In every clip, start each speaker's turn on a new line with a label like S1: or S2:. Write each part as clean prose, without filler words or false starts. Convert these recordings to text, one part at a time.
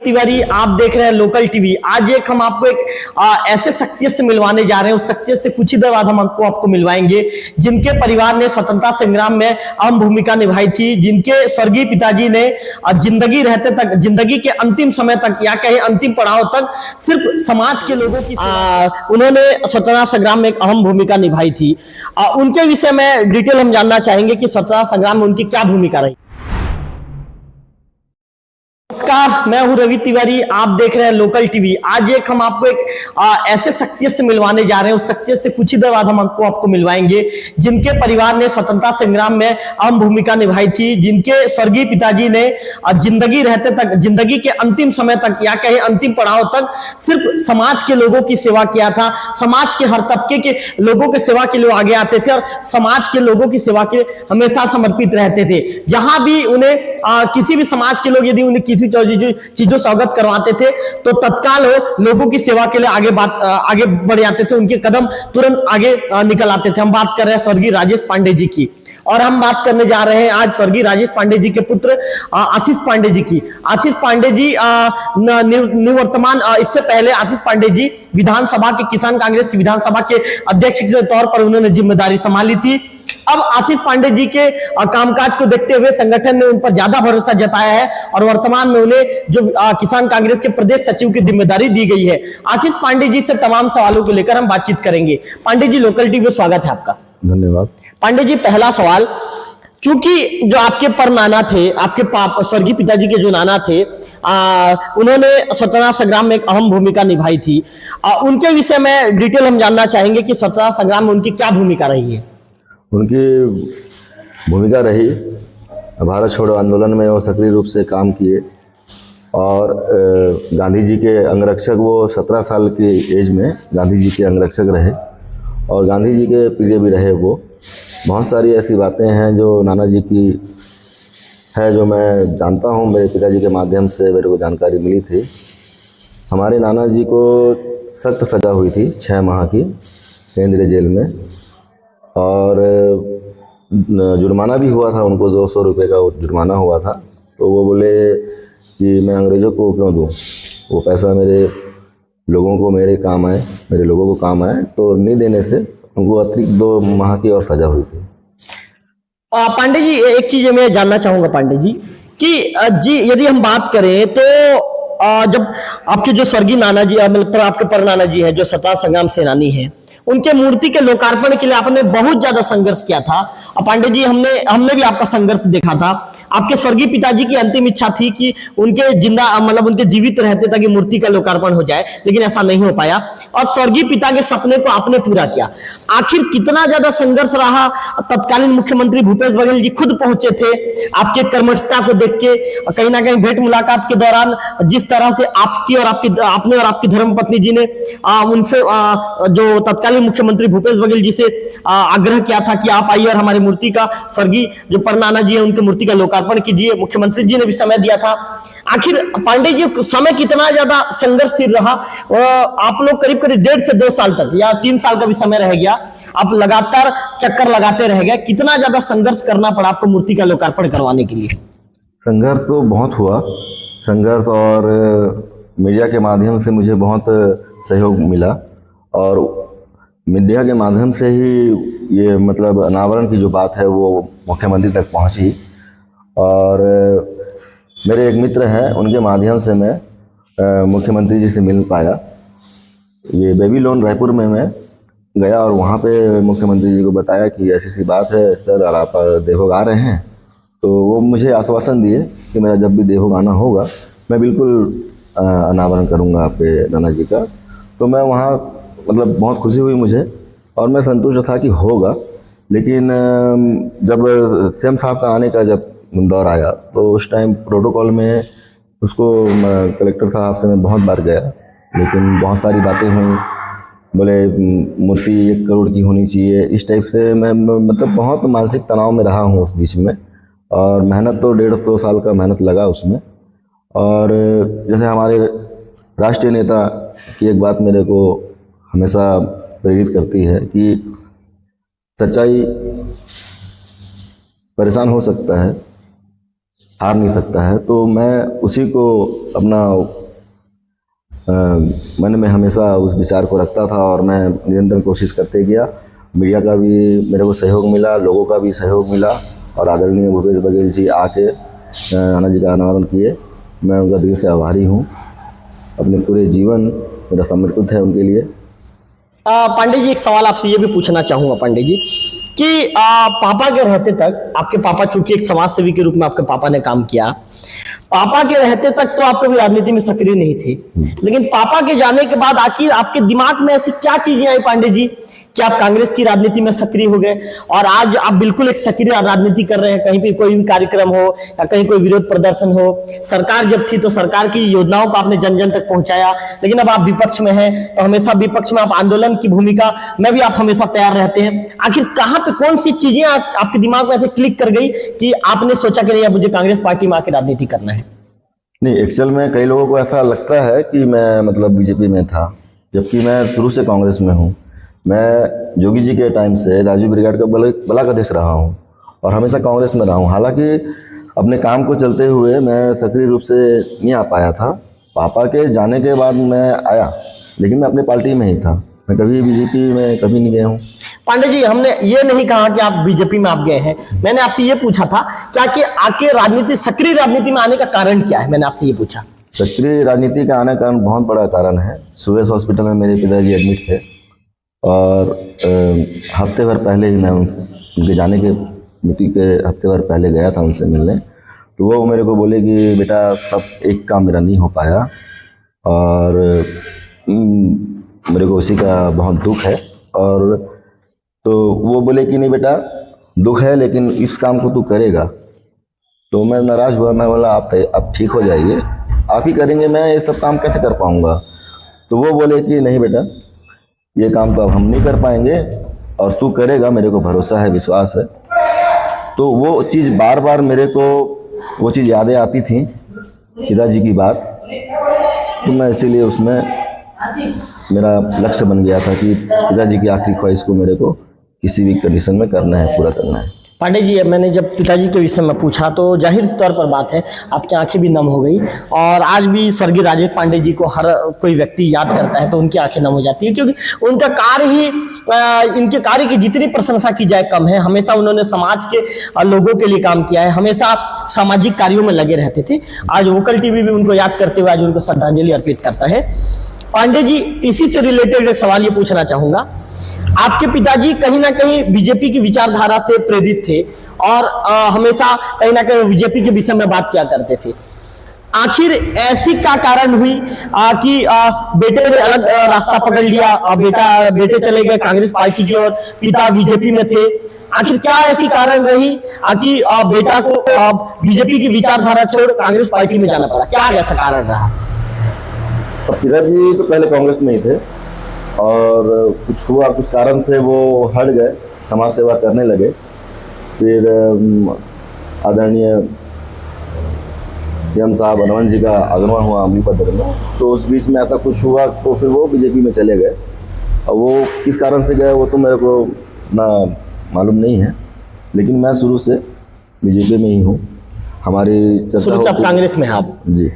S1: तिवारी, आप देख रहे हैं लोकल टीवी। आज हम आपको एक ऐसे शख्सियत से मिलवाने जा रहे हैं। उस शख्सियत से कुछ ही देर बाद हम आपको मिलवाएंगे जिनके परिवार ने स्वतंत्रता संग्राम में अहम भूमिका निभाई थी, जिनके स्वर्गीय पिताजी ने जिंदगी रहते तक, जिंदगी के अंतिम समय तक या कहीं अंतिम पड़ाव तक सिर्फ समाज के लोगों की उन्होंने स्वतंत्रता संग्राम में एक अहम भूमिका निभाई थी। उनके विषय में डिटेल हम जानना चाहेंगे कि स्वतंत्रता संग्राम में उनकी क्या भूमिका रही। नमस्कार, मैं हूं रवि तिवारी, आप देख रहे हैं लोकल टीवी। आज हम आपको एक ऐसे शख्सियत से मिलवाने जा रहे हैं। उस शख्सियत से कुछ ही देर बाद हम आपको मिलवाएंगे जिनके परिवार ने स्वतंत्रता संग्राम में अहम भूमिका निभाई थी, जिनके स्वर्गीय पिताजी ने जिंदगी रहते तक, जिंदगी के अंतिम समय तक या कहीं अंतिम पड़ाव तक सिर्फ समाज के लोगों की सेवा किया था। समाज के हर तबके के लोगों के सेवा के लिए आगे आते थे और समाज के लोगों की सेवा के हमेशा समर्पित रहते थे। जहां भी उन्हें किसी भी समाज के लोग यदि उन्हें चीजों से अवगत करवाते थे तो तत्काल वो लोगों की सेवा के लिए आगे बढ़ जाते थे। उनके कदम तुरंत आगे निकल आते थे। हम बात कर रहे हैं स्वर्गीय राजेश पांडे जी की, और हम बात करने जा रहे हैं आज स्वर्गीय राजेश पांडे जी के पुत्र आशीष पांडे जी की। आशीष पांडे जी निवर्तमान, इससे पहले आशीष पांडे जी विधानसभा के, किसान कांग्रेस की विधानसभा के अध्यक्ष के तौर पर उन्होंने जिम्मेदारी संभाली थी। अब आशीष पांडे जी के कामकाज को देखते हुए संगठन ने उन पर ज्यादा भरोसा जताया है और वर्तमान में उन्हें जो किसान कांग्रेस के प्रदेश सचिव की जिम्मेदारी दी गई है। आशीष पांडे जी से तमाम सवालों को लेकर हम बातचीत करेंगे। पांडे जी, लोकल टीवी में स्वागत है आपका।
S2: धन्यवाद।
S1: पांडे जी, पहला सवाल, चूंकि जो आपके पर नाना थे, आपके स्वर्गीय पिताजी के जो नाना थे, उन्होंने स्वतंत्रता संग्राम में एक अहम भूमिका निभाई थी। उनके विषय में डिटेल हम जानना चाहेंगे कि स्वतंत्रता संग्राम में उनकी क्या भूमिका रही है।
S2: उनकी भूमिका रही, भारत छोड़ो आंदोलन में वो सक्रिय रूप से काम किए और गांधी जी के अंगरक्षक, वो 17 साल की एज में गांधी जी के अंगरक्षक रहे और गांधी जी के प्रिय भी रहे। वो बहुत सारी ऐसी बातें हैं जो नाना जी की है, जो मैं जानता हूँ, मेरे पिताजी के माध्यम से मेरे को जानकारी मिली थी। हमारे नाना जी को सख्त सज़ा हुई थी 6 माह की केंद्रीय जेल में, और जुर्माना भी हुआ था उनको, 200 रुपये का जुर्माना हुआ था। तो वो बोले कि मैं अंग्रेज़ों को क्यों दूँ, वो पैसा मेरे लोगों को, मेरे काम आए, मेरे लोगों को काम आए। तो नहीं देने से उनको अतिरिक्त 2 माह की और सज़ा हुई थी।
S1: पांडे जी, एक चीज़ मैं जानना चाहूँगा पांडे जी कि यदि हम बात करें तो जब आपके जो स्वर्गीय नाना जी, मतलब आपके पर नाना जी हैं जो स्वतंत्रता संग्राम सेनानी हैं, उनके मूर्ति के लोकार्पण के लिए आपने बहुत ज्यादा संघर्ष किया था। पांडे जी, हमने भी आपका संघर्ष देखा था। आपके स्वर्गीय पिताजी की अंतिम इच्छा थी कि उनके जिंदा, मतलब उनके जीवित रहते तक मूर्ति का लोकार्पण हो जाए, लेकिन ऐसा नहीं हो पाया और स्वर्गीय पिता के सपने को आपने पूरा किया। आखिर कितना ज्यादा संघर्ष रहा। तत्कालीन मुख्यमंत्री भूपेश बघेल जी खुद पहुंचे थे आपके कर्मठता को देख के। कहीं ना कहीं भेंट मुलाकात के दौरान जिस तरह से आपने और आपकी धर्मपत्नी जी ने उनसे जो तत्कालीन मुख्यमंत्री भूपेश बघेल जी से आग्रह किया था कि आप आइए और हमारी मूर्ति का, स्वर्गीय जो परनाना जी है उनकी मूर्ति का लोकार्पण कीजिए, मुख्यमंत्री जी ने भी समय दिया था। आखिर पांडे जी, समय कितना ज्यादा संघर्षशील रहा। आप लोग करीब 1.5 से 2 साल तक या 3 साल का भी समय रह गया, आप लगातार चक्कर लगाते रह गए। कितना ज्यादा संघर्ष करना पड़ा आपको मूर्ति का लोकार्पण करवाने के लिए?
S2: संघर्ष तो बहुत हुआ, संघर्ष, और मीडिया के माध्यम से मुझे बहुत सहयोग मिला और मीडिया के माध्यम से ही ये, मतलब अनावरण की जो बात है वो मुख्यमंत्री तक पहुंची। और मेरे एक मित्र हैं, उनके माध्यम से मैं मुख्यमंत्री जी से मिल पाया। ये बेबीलोन रायपुर में मैं गया और वहाँ पे मुख्यमंत्री जी को बताया कि ऐसी सी बात है सर, और आप देवभोग आ रहे हैं। तो वो मुझे आश्वासन दिए कि मेरा जब भी देवभोग आना होगा मैं बिल्कुल अनावरण करूँगा आपके नाना जी का। तो मैं वहाँ, मतलब बहुत खुशी हुई मुझे और मैं संतुष्ट था कि होगा। लेकिन जब सीएम साहब का आने का जब दौर आया तो उस टाइम प्रोटोकॉल में उसको कलेक्टर साहब से मैं बहुत बार गया, लेकिन बहुत सारी बातें हुई। बोले मूर्ति 1 करोड़ की होनी चाहिए, इस टाइप से मैं मतलब बहुत मानसिक तनाव में रहा हूँ उस बीच में। और मेहनत तो 1.5-2 साल का मेहनत लगा उसमें। और जैसे हमारे राष्ट्रीय नेता की एक बात मेरे को हमेशा प्रेरित करती है कि सच्चाई परेशान हो सकता है, हार नहीं सकता है। तो मैं उसी को अपना मन में हमेशा उस विचार को रखता था और मैं निरंतर कोशिश करते गया। मीडिया का भी मेरे को सहयोग मिला, लोगों का भी सहयोग मिला और आदरणीय भूपेश बघेल जी आके आनंद जी का अनावरण किए। मैं उनका दिल से आभारी हूँ। अपने पूरे जीवन मेरा समर्पित है उनके लिए।
S1: पांडे जी, एक सवाल आपसे ये भी पूछना चाहूंगा पांडे जी कि पापा के रहते तक, आपके पापा चूंकि एक समाज सेवी के रूप में आपके पापा ने काम किया, पापा के रहते तक तो आप कभी राजनीति में सक्रिय नहीं थे, लेकिन पापा के जाने के बाद आखिर आपके दिमाग में ऐसी क्या चीजें आई पांडे जी कि आप कांग्रेस की राजनीति में सक्रिय हो गए और आज आप बिल्कुल एक सक्रिय राजनीति कर रहे हैं? कहीं भी कोई भी कार्यक्रम हो या कहीं कोई विरोध प्रदर्शन हो, सरकार जब थी तो सरकार की योजनाओं को आपने जन जन तक पहुंचाया, लेकिन अब आप विपक्ष में हैं तो हमेशा विपक्ष में आप आंदोलन की भूमिका में भी आप हमेशा तैयार रहते हैं। आखिर कहाँ पे कौन सी चीजें आज आपके दिमाग में ऐसे क्लिक कर गई कि आपने सोचा कि नहीं, अब मुझे कांग्रेस पार्टी में आके राजनीति करना है?
S2: नहीं, एक्चुअल में कई लोगों को ऐसा लगता है कि मैं मतलब बीजेपी में था, जबकि मैं शुरू से कांग्रेस में हूँ। मैं जोगी जी के टाइम से राजू ब्रिगेड का ब्लॉक अध्यक्ष रहा हूँ और हमेशा कांग्रेस में रहा हूँ। हालांकि अपने काम को चलते हुए मैं सक्रिय रूप से नहीं आ पाया था। पापा के जाने के बाद मैं आया, लेकिन मैं अपनी पार्टी में ही था। मैं कभी बीजेपी में कभी नहीं गया हूँ।
S1: पांडे जी, हमने ये नहीं कहा कि आप बीजेपी में आप गए हैं, मैंने आपसे ये पूछा था क्या कि आपके राजनीति, सक्रिय राजनीति में आने का कारण क्या है, मैंने आपसे ये पूछा।
S2: सक्रिय राजनीति का आने का बहुत बड़ा कारण है, सुवेश हॉस्पिटल में मेरे पिताजी एडमिट थे और हफ्ते भर पहले ही मैं उनके जाने के मृत्यु के हफ्ते भर पहले गया था उनसे मिलने। तो वो मेरे को बोले कि बेटा सब एक काम मेरा नहीं हो पाया और मेरे को उसी का बहुत दुख है। और तो वो बोले कि नहीं बेटा दुख है, लेकिन इस काम को तू करेगा। तो मैं नाराज़ हुआ, मैं बोला आप ठीक हो जाइए, आप ही करेंगे, मैं ये सब काम कैसे कर पाऊँगा। तो वो बोले कि नहीं बेटा ये काम तो अब हम नहीं कर पाएंगे और तू करेगा, मेरे को भरोसा है, विश्वास है। तो वो चीज़ बार बार मेरे को वो चीज़ यादें आती थी, पिताजी की बात। तो मैं इसीलिए उसमें मेरा लक्ष्य बन गया था कि पिताजी की आखिरी ख्वाहिश को मेरे को किसी भी कंडीशन में करना है, पूरा करना है।
S1: पांडे जी, मैंने जब पिताजी के विषय में पूछा तो जाहिर तौर पर बात है आपकी आंखें भी नम हो गई और आज भी स्वर्गीय राजेश पांडे जी को हर कोई व्यक्ति याद करता है तो उनकी आंखें नम हो जाती है, क्योंकि उनका कार्य ही, इनके कार्य की जितनी प्रशंसा की जाए कम है। हमेशा उन्होंने समाज के लोगों के लिए काम किया है, हमेशा सामाजिक कार्यों में लगे रहते थे। आज वोकल टीवी भी उनको याद करते हुए आज उनको श्रद्धांजलि अर्पित करता है। पांडे जी, इसी से रिलेटेड एक सवाल ये पूछना चाहूंगा, आपके पिताजी कहीं ना कहीं बीजेपी की विचारधारा से प्रेरित थे और हमेशा कहीं ना कहीं बीजेपी के विषय में बात किया करते थे। आखिर ऐसी क्या कारण हुई कि बेटे ने अलग रास्ता पकड़ लिया, बेटे चले गए कांग्रेस पार्टी की ओर, पिता बीजेपी में थे। आखिर क्या ऐसी कारण रही कि बेटा को बीजेपी की विचारधारा छोड़ कांग्रेस पार्टी में जाना पड़ा? क्या ऐसा कारण रहा?
S2: पिताजी तो पहले कांग्रेस में ही थे और कुछ हुआ, कुछ कारण से वो हट गए, समाज सेवा करने लगे। फिर आदरणीय सीएम साहब हनुमान जी का आगमन हुआ अमलीपत्र में, तो उस बीच में ऐसा कुछ हुआ तो फिर वो बीजेपी में चले गए। और वो किस कारण से गए वो तो मेरे को ना मालूम नहीं है, लेकिन मैं शुरू से बीजेपी में ही हूँ। हमारी
S1: शुरू से आप कांग्रेस में हैं? आप
S2: जी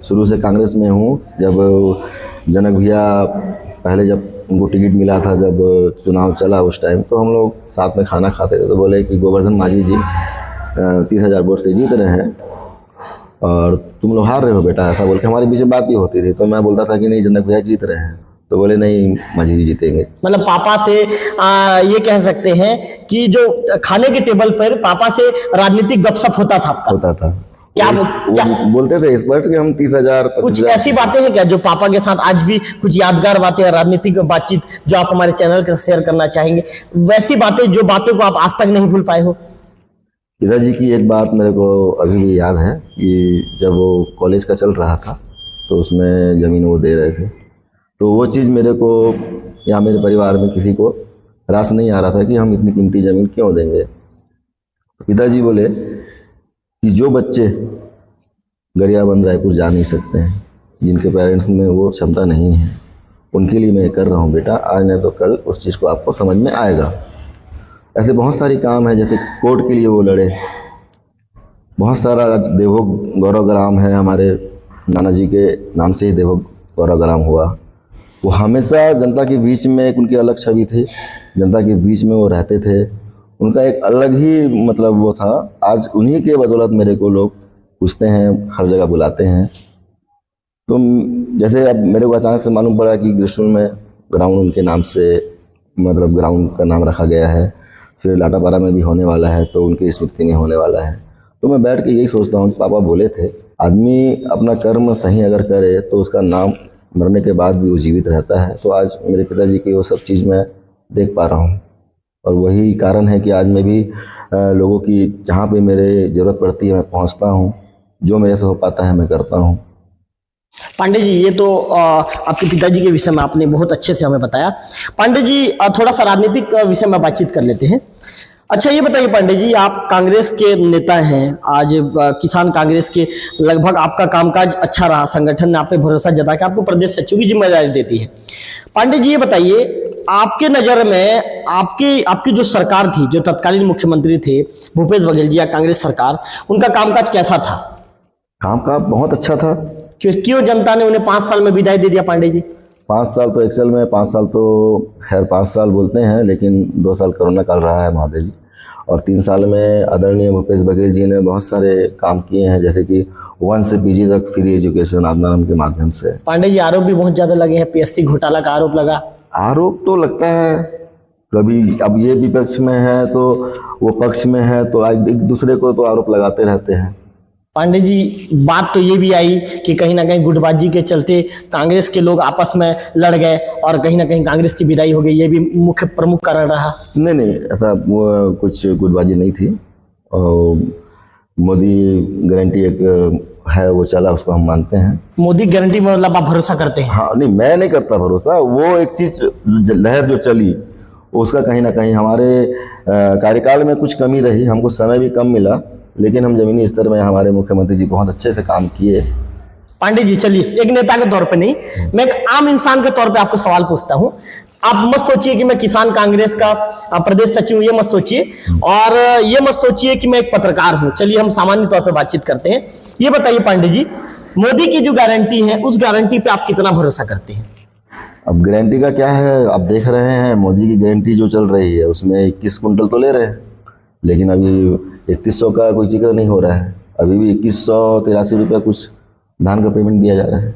S2: शुरू से कांग्रेस में हूँ। जब जनक भैया पहले जब उनको टिकट मिला था, जब चुनाव चला उस टाइम, तो हम लोग साथ में खाना खाते थे, तो बोले कि गोवर्धन माझी जी 30,000 वोट से जीत रहे हैं और तुम लोग हार रहे हो बेटा, ऐसा बोल के हमारे बीच में बात ही होती थी। तो मैं बोलता था कि नहीं जनक भैया जीत रहे हैं, तो बोले नहीं माझी जी जीतेंगे।
S1: मतलब पापा से ये कह सकते हैं कि जो खाने के टेबल पर पापा से राजनीतिक गपशप होता था आपका?
S2: होता था।
S1: क्या
S2: बोलते थे इस पर कि हम 30,000
S1: कुछ ऐसी बातें हैं क्या जो पापा के साथ आज भी कुछ यादगार बातें, राजनीतिक बातचीत जो आप हमारे चैनल के शेयर करना चाहेंगे, वैसी बातें जो बातों को आप आज तक नहीं भूल पाए हो?
S2: पिताजी की एक बात मेरे को अभी भी याद है कि जब वो कॉलेज का चल रहा था तो उसमें ज़मीन वो दे रहे थे, तो वो चीज़ मेरे को या मेरे परिवार में किसी को रास नहीं आ रहा था कि हम इतनी कीमती ज़मीन क्यों देंगे। पिताजी बोले कि जो बच्चे गरियाबंद रायपुर जा नहीं सकते हैं, जिनके पेरेंट्स में वो क्षमता नहीं है, उनके लिए मैं कर रहा हूँ बेटा, आज नहीं तो कल उस चीज़ को आपको समझ में आएगा। ऐसे बहुत सारी काम है, जैसे कोर्ट के लिए वो लड़े, बहुत सारा देवभोग गौरव ग्राम है, हमारे नाना जी के नाम से ही देवभोग गौरव ग्राम हुआ। वो हमेशा जनता के बीच में एक उनकी अलग छवि थी, जनता के बीच में वो रहते थे, उनका एक अलग ही मतलब वो था। आज उन्हीं के बदौलत मेरे को लोग पूछते हैं, हर जगह बुलाते हैं। तो जैसे अब मेरे को अचानक से मालूम पड़ा कि ग्रीष्म में ग्राउंड उनके नाम से मतलब ग्राउंड का नाम रखा गया है, फिर लाटापारा में भी होने वाला है, तो उनकी स्मृति में होने वाला है। तो मैं बैठ के यही सोचता हूँ कि पापा बोले थे, आदमी अपना कर्म सही अगर करे तो उसका नाम मरने के बाद भी वो जीवित रहता है। तो आज मेरे पिताजी की वो सब चीज़ मैं देख पा रहा हूँ, और वही कारण है कि आज मैं भी लोगों की जहाँ पे मेरे ज़रूरत पड़ती है मैं पहुँचता हूँ, जो मेरे से हो पाता है मैं करता हूँ।
S1: पांडे जी, ये तो आपके पिताजी के विषय में आपने बहुत अच्छे से हमें बताया। पांडे जी, थोड़ा सा राजनीतिक विषय में बातचीत कर लेते हैं। अच्छा ये बताइए पांडे जी, आप कांग्रेस के नेता हैं, आज किसान कांग्रेस के लगभग आपका कामकाज अच्छा रहा, संगठन ने आप पे भरोसा जता के आपको प्रदेश सचिव की जिम्मेदारी देती है। पांडे जी ये बताइए, आपके नज़र में आपकी जो सरकार थी, जो तत्कालीन मुख्यमंत्री थे भूपेश बघेल जी या कांग्रेस सरकार, उनका कामकाज कैसा था?
S2: कामकाज बहुत अच्छा था।
S1: क्यों जनता ने उन्हें 5 साल में विदाई दे दिया पांडे जी?
S2: 5 साल तो एक्सेल में 5 साल तो खैर 5 साल बोलते हैं, लेकिन 2 साल कोरोना काल रहा है महोदय जी, और 3 साल में आदरणीय भूपेश बघेल जी ने बहुत सारे काम किए हैं, जैसे कि 1 से PG तक फ्री एजुकेशन आत्माराम के माध्यम से।
S1: पांडे जी, आरोप भी बहुत ज्यादा लगे हैं, PSC घोटाला का आरोप लगा।
S2: आरोप तो लगता है कभी, अब ये विपक्ष में है तो वो पक्ष में है, तो एक दूसरे को तो आरोप लगाते रहते हैं।
S1: पांडे जी, बात तो ये भी आई कि कहीं ना कहीं गुटबाजी के चलते कांग्रेस के लोग आपस में लड़ गए और कहीं ना कहीं कांग्रेस की विदाई हो गई, ये भी मुख्य प्रमुख कारण रहा।
S2: नहीं, ऐसा वो कुछ गुटबाजी नहीं थी, और मोदी गारंटी एक है वो चला, उसको हम मानते हैं।
S1: मोदी गारंटी में मतलब आप भरोसा करते हैं?
S2: हाँ, नहीं मैं नहीं करता भरोसा, वो एक चीज़ लहर जो चली उसका कहीं ना कहीं हमारे कार्यकाल में कुछ कमी रही, हमको समय भी कम मिला, लेकिन हम जमीनी स्तर में हमारे मुख्यमंत्री जी बहुत अच्छे से काम किए।
S1: पांडे जी चलिए, एक नेता के तौर पे नहीं, मैं एक आम इंसान के तौर पे आपको सवाल पूछता हूँ। आप मत सोचिए कि मैं किसान कांग्रेस का प्रदेश सचिव हूँ, ये मत सोचिए, और ये मत सोचिए कि मैं एक पत्रकार हूँ। चलिए हम सामान्य तौर पे बातचीत करते हैं। ये बताइए पांडे जी, मोदी की जो गारंटी है उस गारंटी पे आप कितना भरोसा करते हैं?
S2: अब गारंटी का क्या है, आप देख रहे हैं मोदी की गारंटी जो चल रही है उसमें 21 कुंटल तो ले रहे हैं, लेकिन अभी 3100 का कोई जिक्र नहीं हो रहा है। अभी भी 2183 रुपया कुछ धान का पेमेंट दिया जा रहा है।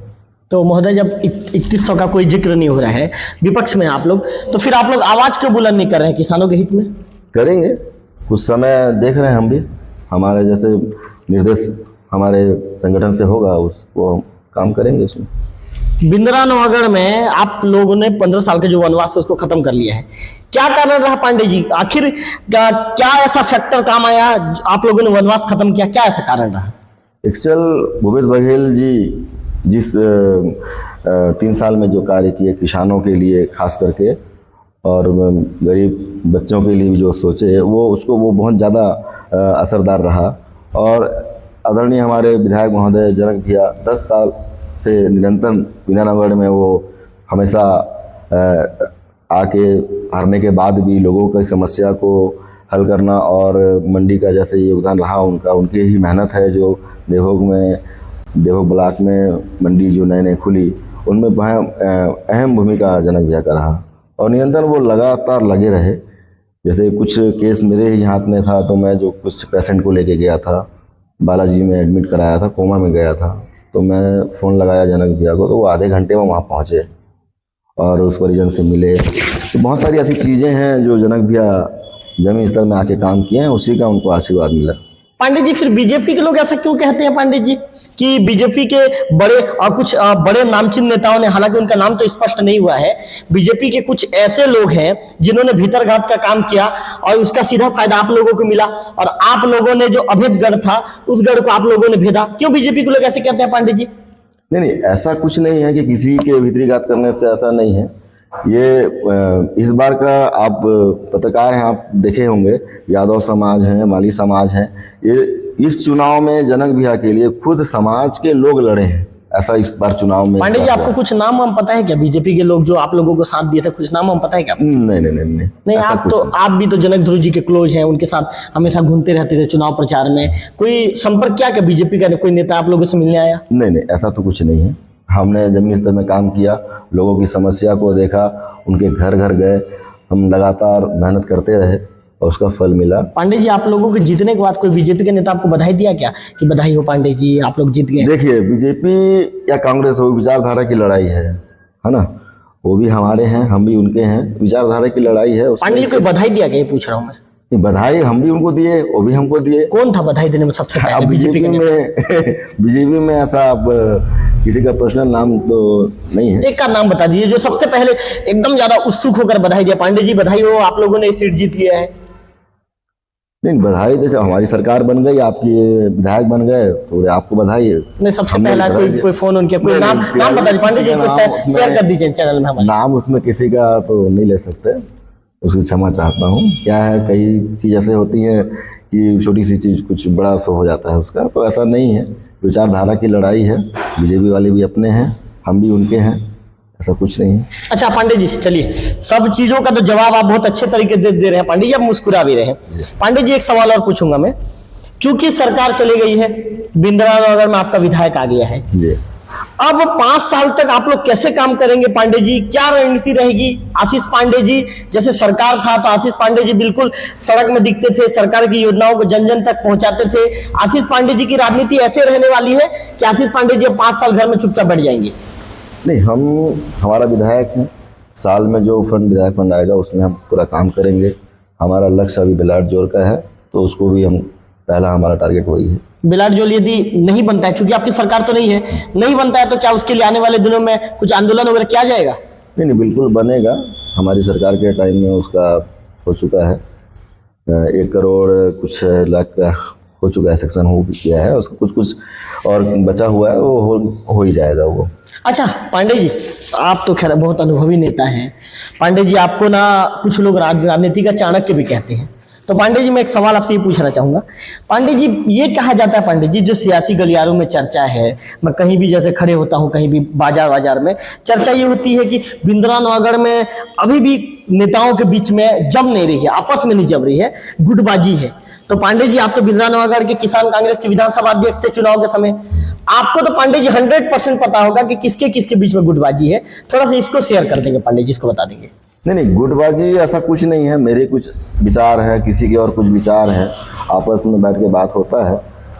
S1: तो महोदय, जब 3100 का कोई जिक्र नहीं हो रहा है, विपक्ष में आप लोग, तो फिर आप लोग आवाज क्यों बुलंद नहीं कर रहे हैं किसानों के हित में?
S2: करेंगे, कुछ समय देख रहे हैं हम भी, हमारे जैसे निर्देश हमारे संगठन से होगा उसको काम करेंगे। उसमें
S1: बिंद्रा नवागढ़ में आप लोगों ने 15 साल के जो वनवास है उसको खत्म कर लिया है, क्या कारण रहा पांडे जी? आखिर क्या ऐसा फैक्टर काम आया आप लोगों ने वनवास खत्म किया, क्या ऐसा कारण रहा?
S2: एक्चुअल भूपेश बघेल जी जिस 3 साल में जो कार्य किए किसानों के लिए खास करके, और गरीब बच्चों के लिए जो सोचे वो बहुत ज़्यादा असरदार रहा। और आदरणीय हमारे विधायक महोदय जनक भैया 10 साल से निरंतर बिंद्रानगढ़ में वो हमेशा आके हारने के बाद भी लोगों की समस्या को हल करना, और मंडी का जैसे योगदान रहा उनका, उनकी ही मेहनत है जो देवभोग ब्लॉक में मंडी जो नए खुली उनमें अहम भूमिका जनक भैया का रहा, और निरंतर वो लगातार लगे रहे। जैसे कुछ केस मेरे ही हाथ में था, तो मैं जो कुछ पेशेंट को लेके गया था, बालाजी में एडमिट कराया था, कोमा में गया था, तो मैं फ़ोन लगाया जनक भैया को, तो वो आधे घंटे में वहाँ पहुँचे और उस परिजन से मिले। तो बहुत सारी ऐसी चीज़ें हैं जो जनक भैया जमीन स्तर में आके काम किए हैं, उसी का उनको आशीर्वाद मिला।
S1: पांडे जी, फिर बीजेपी के लोग ऐसा क्यों कहते हैं पांडे जी कि बीजेपी के कुछ बड़े नामचीन नेताओं ने, हालांकि उनका नाम तो स्पष्ट नहीं हुआ है, बीजेपी के कुछ ऐसे लोग हैं जिन्होंने भीतरघात का काम किया और उसका सीधा फायदा आप लोगों को मिला, और आप लोगों ने जो अभेद गढ़ था उस गढ़ को आप लोगों ने भेदा? क्यों बीजेपी के लोग ऐसे कहते हैं पांडे जी?
S2: नहीं, ऐसा कुछ नहीं है कि किसी के भीतरीघात करने से, ऐसा नहीं है। ये इस बार का आप पत्रकार हैं, आप देखे होंगे, यादव समाज हैं, माली समाज हैं, ये इस चुनाव में जनक भैया के लिए खुद समाज के लोग लड़े हैं। ऐसा इस बार चुनाव में
S1: पांडे जी आपको कुछ नाम हम पता है क्या, बीजेपी के लोग जो आप लोगों को साथ दिए थे, कुछ नाम हम पता है क्या? नहीं आप भी तो जनक ध्रुव जी के क्लोज हैं, उनके साथ हमेशा घूमते रहते थे चुनाव प्रचार में, कोई संपर्क क्या बीजेपी का कोई नेता आप लोगों से मिलने आया?
S2: नहीं, ऐसा तो कुछ नहीं है। हमने जमीनी स्तर में काम किया, लोगों की समस्या को देखा, उनके घर घर गए, हम लगातार मेहनत करते रहे और उसका फल मिला।
S1: पांडे जी आप लोगों के जीतने के बाद कोई बीजेपी के नेता आपको बधाई दिया क्या कि बधाई हो पांडे जी आप लोग जीत गए?
S2: देखिए, बीजेपी या कांग्रेस हो, विचारधारा की लड़ाई है ना, वो भी हमारे हैं, हम भी उनके हैं, विचारधारा की लड़ाई है।
S1: पांडे जी कोई बधाई दिया क्या, ये पूछ रहा हूँ मैं?
S2: बधाई हम भी उनको दिए, वो भी हमको दिए।
S1: कौन था बधाई देने में सबसे पहले बीजेपी में?
S2: बीजेपी में ऐसा अब किसी का पर्सनल नाम तो नहीं है।
S1: एक का नाम बता दीजिए जो सबसे पहले एकदम ज्यादा उत्सुक होकर बधाई दिया, पांडे जी बधाई हो आप लोगों ने सीट जीत लिया है।
S2: नहीं, बधाई जैसे हमारी सरकार बन गई, आपकी विधायक बन गए तो आपको बधाई है।
S1: नहीं, सबसे पहला कोई फोन उनके कोई नाम बता दीजिए पांडे जी, शेयर कर दीजिए चैनल में हमारे।
S2: नाम उसमें किसी का तो नहीं ले सकते, उसकी क्षमा चाहता हूँ। क्या है, कई चीज़ ऐसे होती हैं कि छोटी सी चीज़ कुछ बड़ा सा हो जाता है उसका, तो ऐसा नहीं है। विचारधारा की लड़ाई है, बीजेपी वाले भी अपने हैं, हम भी उनके हैं, ऐसा कुछ नहीं है।
S1: अच्छा पांडे जी चलिए, सब चीजों का तो जवाब आप बहुत अच्छे तरीके से दे रहे हैं पांडे जी, आप मुस्कुरा भी रहे हैं। पांडे जी एक सवाल और पूछूंगा मैं, चूंकि सरकार चली गई है, बिंद्रानगर में आपका विधायक आ गया है
S2: जी,
S1: अब 5 साल तक आप लोग कैसे काम करेंगे पांडे जी, क्या रणनीति रहेगी? आशीष पांडे जी जैसे सरकार था तो आशीष पांडे जी बिल्कुल सड़क में दिखते थे, सरकार की योजनाओं को जन जन तक पहुंचाते थे। आशीष पांडे जी की राजनीति ऐसे रहने वाली है कि आशीष पांडे जी 5 साल घर में चुपचाप बैठ जाएंगे?
S2: नहीं, हमारा विधायक है, साल में जो फंड विधायक फंड आएगा उसमें हम पूरा काम करेंगे। हमारा लक्ष्य अभी बिलाट जोर का है, तो उसको भी हम पहला हमारा टारगेट वही है।
S1: बिलाट जोल यदि नहीं बनता है, चूंकि आपकी सरकार तो नहीं है, नहीं बनता है, तो क्या उसके लिए आने वाले दिनों में कुछ आंदोलन वगैरह किया जाएगा?
S2: नहीं, बिल्कुल बनेगा। हमारी सरकार के टाइम में उसका हो चुका है, 1 करोड़ कुछ लाख का हो चुका है, सेक्शन हो गया है, उसका कुछ और बचा हुआ है, वो हो ही जाएगा वो।
S1: अच्छा पांडे जी आप तो खैर बहुत अनुभवी नेता हैं पांडे जी, आपको ना कुछ लोग राजनीति का चाणक्य भी कहते हैं, तो पांडे जी मैं एक सवाल आपसे ये पूछना चाहूंगा। पांडे जी ये कहा जाता है पांडे जी, जो सियासी गलियारों में चर्चा है, मैं कहीं भी जैसे खड़े होता हूं, कहीं भी बाजार में चर्चा ये होती है कि बिंद्रानगर में अभी भी नेताओं के बीच में जम नहीं रही है, आपस में नहीं जम रही है, गुटबाजी है। तो पांडे जी आप तो बिंद्रानगर के किसान कांग्रेस के विधानसभा अध्यक्ष थे चुनाव के समय, आपको तो पांडे जी 100% पता होगा कि किसके बीच में गुटबाजी है, थोड़ा सा इसको शेयर कर देंगे पांडे जी, इसको बता देंगे।
S2: नहीं, गुटबाजी ऐसा कुछ नहीं है। मेरे कुछ विचार है, किसी के और कुछ विचार है, आपस में बैठ के बात होता है,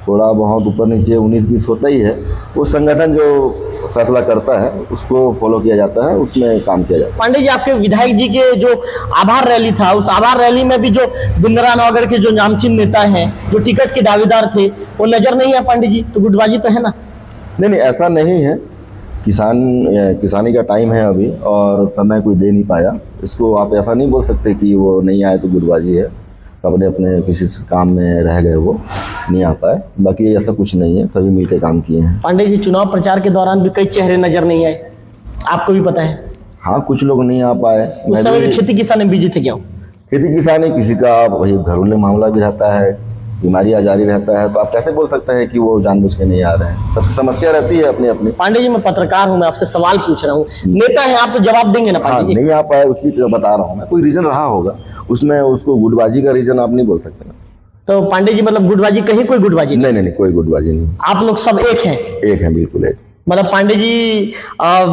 S2: थोड़ा बहुत ऊपर नीचे 19-20 होता ही है। वो संगठन जो फैसला करता है उसको फॉलो किया जाता है, उसमें काम किया जाता है।
S1: पांडे जी आपके विधायक जी के जो आभार रैली था, उस आभार रैली में भी जो बिंद्रानगर के जो नामचीन नेता हैं, जो टिकट के दावेदार थे, वो नजर नहीं है पांडे जी, तो गुटबाजी तो है ना?
S2: नहीं, ऐसा नहीं है। किसानी का टाइम है अभी और समय कोई दे नहीं पाया, इसको आप ऐसा नहीं बोल सकते कि वो नहीं आए तो गुटबाजी है। अपने किसी काम में रह गए, वो नहीं आ पाए, बाकी ऐसा कुछ नहीं है, सभी मिलकर काम किए हैं।
S1: पांडे जी चुनाव प्रचार के दौरान भी कई चेहरे नजर नहीं आए, आपको भी पता है।
S2: हाँ, कुछ लोग नहीं आ पाए।
S1: उस समय भी खेती किसानी बिजी थे क्या?
S2: खेती किसानी किसी का वही घरेलू मामला भी रहता है, बीमारियां जारी रहता है, तो आप कैसे बोल सकते हैं कि वो जानबूझ के नहीं आ रहे हैं? सबकी समस्या रहती है अपनी अपनी।
S1: पांडे जी मैं पत्रकार हूं, मैं आपसे सवाल पूछ रहा हूँ, नेता है आप तो जवाब देंगे ना पांडे जी?
S2: नहीं आ पाए उसी का बता रहा हूँ मैं, कोई रीजन रहा होगा उसमें, उसको गुटबाजी का रीजन आप नहीं बोल सकते ना।
S1: तो पांडे जी मतलब गुटबाजी कहीं कोई गुटबाजी
S2: नहीं, कोई गुटबाजी नहीं।
S1: आप लोग सब एक हैं?
S2: एक है, बिल्कुल एक।
S1: मतलब पांडे जी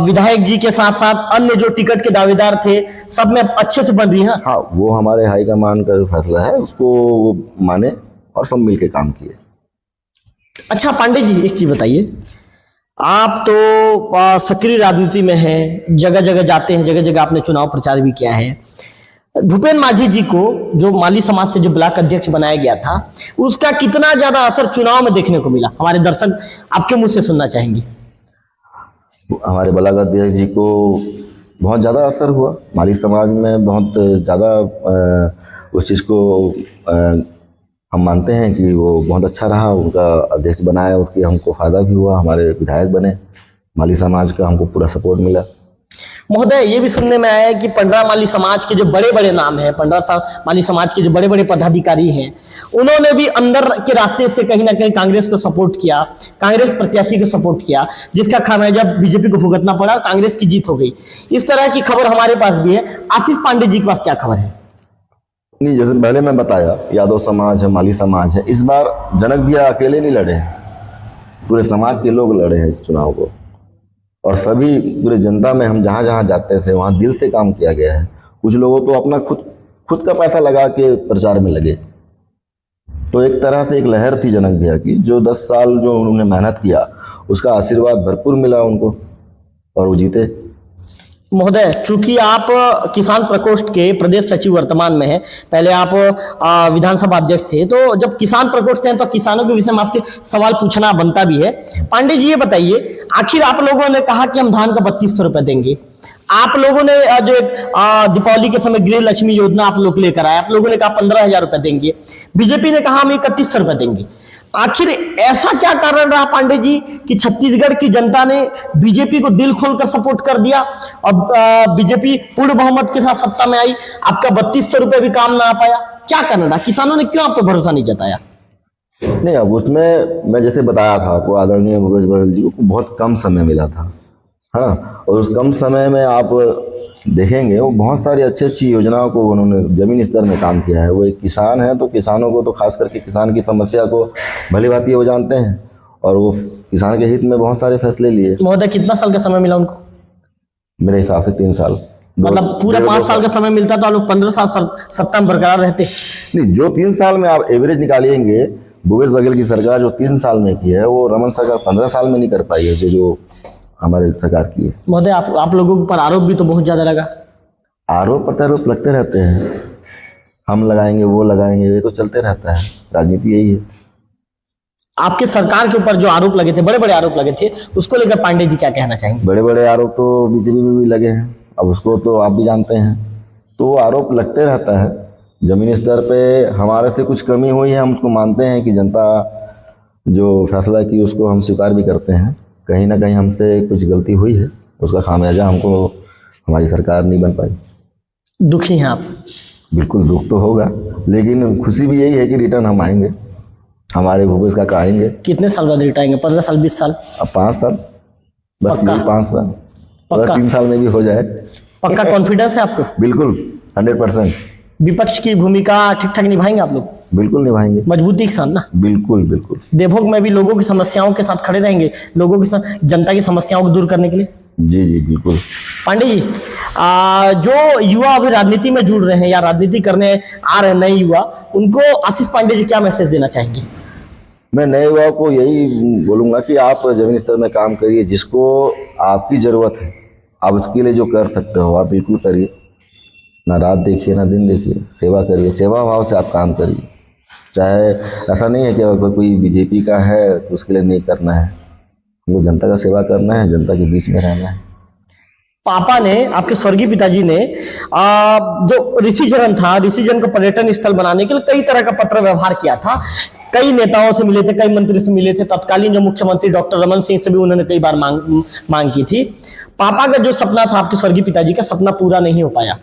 S1: विधायक जी के साथ साथ अन्य जो टिकट के दावेदार थे सब में अच्छे से बन रही है?
S2: हाँ, वो हमारे हाईकमान का जो फैसला है उसको वो माने और सब मिलके काम किए।
S1: अच्छा पांडे जी एक चीज बताइए, आप तो सक्रिय राजनीति में हैं, जगह जगह जाते हैं, जगह जगह आपने चुनाव प्रचार भी किया है। भूपेन माझी जी को जो माली समाज से जो ब्लॉक अध्यक्ष बनाया गया था, उसका कितना ज्यादा असर चुनाव में देखने को मिला, हमारे दर्शक आपके मुंह से सुनना चाहेंगे।
S2: हमारे ब्लॉक अध्यक्ष जी को बहुत ज़्यादा असर हुआ, माली समाज में बहुत ज़्यादा उस चीज़ को हम मानते हैं कि वो बहुत अच्छा रहा, उनका अध्यक्ष बनाया, उसकी हमको फ़ायदा भी हुआ, हमारे विधायक बने, माली समाज का हमको पूरा सपोर्ट मिला।
S1: महोदय, ये भी सुनने में आया है कि पंडरा माली समाज के जो बड़े बड़े नाम हैं, माली समाज के जो बड़े बड़े पदाधिकारी हैं, उन्होंने भी अंदर के रास्ते से कहीं ना कहीं कांग्रेस को सपोर्ट किया, कांग्रेस प्रत्याशी को सपोर्ट किया, जिसका खामियाजा बीजेपी को भुगतना पड़ा, कांग्रेस की जीत हो गई। इस तरह की खबर हमारे पास भी है। आशीष पांडे जी के पास क्या खबर है?
S2: नहीं, जैसे पहले मैं बताया, यादव समाज है, माली समाज है। इस बार जनक भैया अकेले नहीं लड़े हैं, पूरे समाज के लोग लड़े हैं इस चुनाव को। और सभी पूरे जनता में हम जहाँ जहाँ जाते थे वहाँ दिल से काम किया गया है। कुछ लोगों तो अपना खुद का पैसा लगा के प्रचार में लगे। तो एक तरह से एक लहर थी जनक भैया की, जो 10 साल जो उन्होंने मेहनत किया उसका आशीर्वाद भरपूर मिला उनको और वो जीते।
S1: महोदय, चूंकि आप किसान प्रकोष्ठ के प्रदेश सचिव वर्तमान में हैं, पहले आप विधानसभा अध्यक्ष थे, तो जब किसान प्रकोष्ठ से हैं तो किसानों के विषय में आपसे सवाल पूछना बनता भी है। पांडे जी, ये बताइए, आखिर आप लोगों ने कहा कि हम धान का 3200 रुपए देंगे, आप लोगों ने जो एक दीपावली के समय गृह लक्ष्मी योजना आप लोग लेकर आए, आप लोगों ने कहा 15,000 रुपए देंगे, बीजेपी ने कहा हम 3100 रुपए देंगे। आखिर ऐसा क्या कारण रहा पांडे जी कि छत्तीसगढ़ की जनता ने बीजेपी को दिल खोलकर सपोर्ट कर दिया और बीजेपी पूर्ण बहुमत के साथ सत्ता में आई, आपका 3200 रुपए भी काम ना आ पाया? क्या कारण रहा? किसानों ने क्यों आप पे भरोसा नहीं जताया?
S2: नहीं, अब उसमें मैं जैसे बताया था आपको, आदरणीय भूपेश बघेल जी को बहुत कम समय मिला था, हाँ। और उस कम समय में आप देखेंगे वो बहुत सारी अच्छी अच्छी योजनाओं को उन्होंने जमीन स्तर में काम किया है। वो एक किसान है तो किसानों को तो खास करके किसान की समस्या को भली भांति वो जानते हैं और वो किसान के हित में बहुत सारे फैसले लिए।
S1: महोदय, कितना साल का समय मिला उनको?
S2: मेरे हिसाब से 3 साल।
S1: मतलब पूरा 5 साल का समय मिलता तो आप लोग 15 साल सत्ता में बरकरार रहते।
S2: नहीं, जो 3 साल में आप एवरेज निकालेंगे, भूपेश बघेल की सरकार जो 3 साल में की है वो रमन सरकार 15 साल में नहीं कर पाई है जो हमारे सरकार की है।
S1: महोदय, आप लोगों के ऊपर आरोप भी तो बहुत ज्यादा लगा।
S2: आरोप प्रत्यारोप लगते रहते हैं, हम लगाएंगे वो लगाएंगे, ये तो चलते रहता है, राजनीति यही है।
S1: आपके सरकार के ऊपर जो आरोप लगे थे, बड़े बड़े आरोप लगे थे, उसको लेकर पांडे जी क्या कहना चाहेंगे?
S2: बड़े बड़े आरोप तो बीजेपी में भी लगे हैं, अब उसको तो आप भी जानते हैं। तो आरोप लगते रहता है। जमीनी स्तर पे हमारे से कुछ कमी हुई है, हम उसको मानते हैं कि जनता जो फैसला की उसको हम स्वीकार भी करते हैं। कहीं ना कहीं हमसे कुछ गलती हुई है, उसका खामियाजा हमको हमारी सरकार नहीं बन पाई।
S1: दुखी हैं आप?
S2: बिल्कुल, दुख तो होगा, लेकिन खुशी भी यही है कि रिटर्न हम आएंगे, हमारे भूपेश काका आएंगे।
S1: कितने साल बाद रिटायर आएंगे? 15 साल, 20 साल?
S2: अब 5 साल बस,
S1: पक्का?
S2: यही 5 साल,
S1: पक्का?
S2: 3 साल में भी हो जाए।
S1: पक्का कॉन्फिडेंस है आपको?
S2: बिल्कुल, 100%।
S1: विपक्ष की भूमिका ठीक ठाक निभाएंगे आप लोग?
S2: बिल्कुल निभाएंगे,
S1: मजबूती के साथ ना?
S2: बिल्कुल बिल्कुल।
S1: देवभोग में भी लोगों की समस्याओं के साथ खड़े रहेंगे, लोगों की जनता की समस्याओं को दूर करने के लिए?
S2: जी जी बिल्कुल।
S1: पांडे जी, जो युवा अभी राजनीति में जुड़ रहे हैं या राजनीति करने आ रहे हैं नए युवा, उनको आशीष पांडे जी क्या मैसेज देना चाहेंगे?
S2: मैं नए युवाओं को यही बोलूँगा कि आप जमीनी स्तर में काम करिए, जिसको आपकी ज़रूरत है आप उसके लिए जो कर सकते हो आप बिल्कुल करिए। ना रात देखिए ना दिन देखिए, सेवा करिए, सेवा भाव से आप काम करिए। चाहे ऐसा नहीं है कि अगर कोई बीजेपी का है तो उसके लिए नहीं करना है, वो जनता का सेवा करना है, जनता के बीच में रहना है।
S1: पापा ने, आपके स्वर्गीय पिताजी ने जो ऋषिजन था, ऋषिजन को पर्यटन स्थल बनाने के लिए कई तरह का पत्र व्यवहार किया था, कई नेताओं से मिले थे, कई मंत्री से मिले थे, तत्कालीन जो मुख्यमंत्री डॉक्टर रमन सिंह से भी उन्होंने कई बार मांग की थी। पापा का जो सपना था, आपके स्वर्गीय पिताजी का सपना पूरा नहीं हो पाया।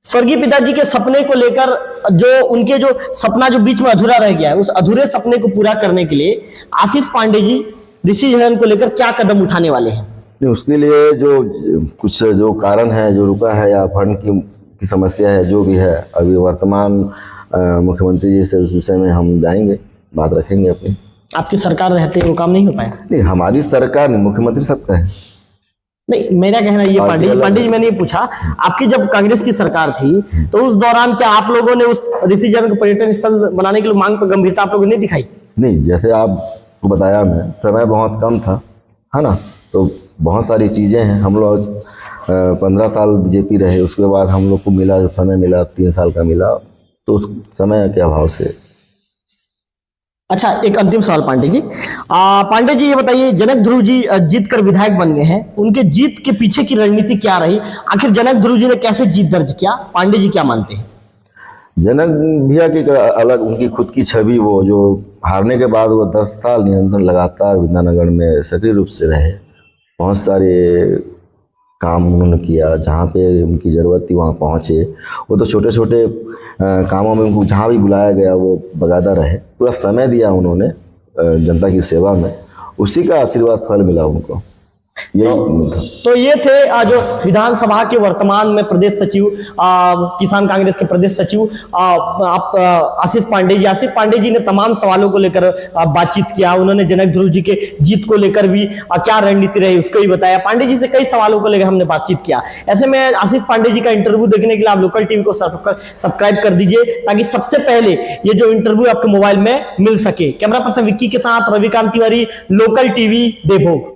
S1: स्वर्गीय पिताजी के सपने को लेकर जो उनके जो सपना जो बीच में अधूरा रह गया है, उस अधूरे सपने को पूरा करने के लिए आशीष पांडे जी ऋषिजन को लेकर क्या कदम उठाने वाले हैं?
S2: उसके लिए जो कुछ जो कारण है, जो रुका है या फंड की समस्या है, जो भी है, अभी वर्तमान मुख्यमंत्री जी से उस विषय में हम जाएंगे, बात रखेंगे अपनी। आपकी सरकार रहते वो काम नहीं हो पाया? नहीं, हमारी सरकार नहीं, मुख्यमंत्री सबका है।
S1: नहीं, मेरा कहना ये पांडे जी, मैंने ये पूछा, आपकी जब कांग्रेस की सरकार थी तो उस दौरान क्या आप लोगों ने उस ऋषिजन को पर्यटन स्थल बनाने के लिए मांग पर गंभीरता आप लोगों ने नहीं दिखाई?
S2: नहीं, जैसे आपको बताया मैं, समय बहुत कम था, है ना, तो बहुत सारी चीज़ें हैं। हम लोग 15 साल बीजेपी रहे, उसके बाद हम लोग को मिला जो समय मिला 3 साल का मिला, तो समय के अभाव से।
S1: अच्छा, एक अंतिम सवाल पांडे जी, पांडे जी ये बताइए, जनक ध्रुव जी जीत कर विधायक बन गए हैं, उनके जीत के पीछे की रणनीति क्या रही? आखिर जनक ध्रुव जी ने कैसे जीत दर्ज किया? पांडे जी क्या मानते हैं?
S2: जनक भैया की अलग उनकी खुद की छवि, वो जो हारने के बाद वो 10 साल निरंतर लगातार विद्यानगर में सक्रिय रूप से रहे, बहुत सारे काम उन्होंने किया, जहाँ पे उनकी ज़रूरत थी वहाँ पहुँचे। वो तो छोटे छोटे कामों में उनको जहाँ भी बुलाया गया वो बगादा रहे, पूरा समय दिया उन्होंने जनता की सेवा में, उसी का आशीर्वाद फल मिला उनको, यही
S1: तो ये थे जो विधानसभा के वर्तमान में प्रदेश सचिव, किसान कांग्रेस के प्रदेश सचिव आप आशीष पांडे जी। आशीष पांडे जी ने तमाम सवालों को लेकर बातचीत किया। उन्होंने जनक ध्रुव जी के जीत को लेकर भी क्या रणनीति रही उसको ही बताया। पांडे जी से कई सवालों को लेकर हमने बातचीत किया। ऐसे में आशीष पांडे जी का इंटरव्यू देखने के लिए आप लोकल टीवी को सब्सक्राइब कर दीजिए, ताकि सबसे पहले ये जो इंटरव्यू आपके मोबाइल में मिल सके। कैमरा पर्सन विक्की के साथ रविकांत तिवारी, लोकल टीवी, देवभोग।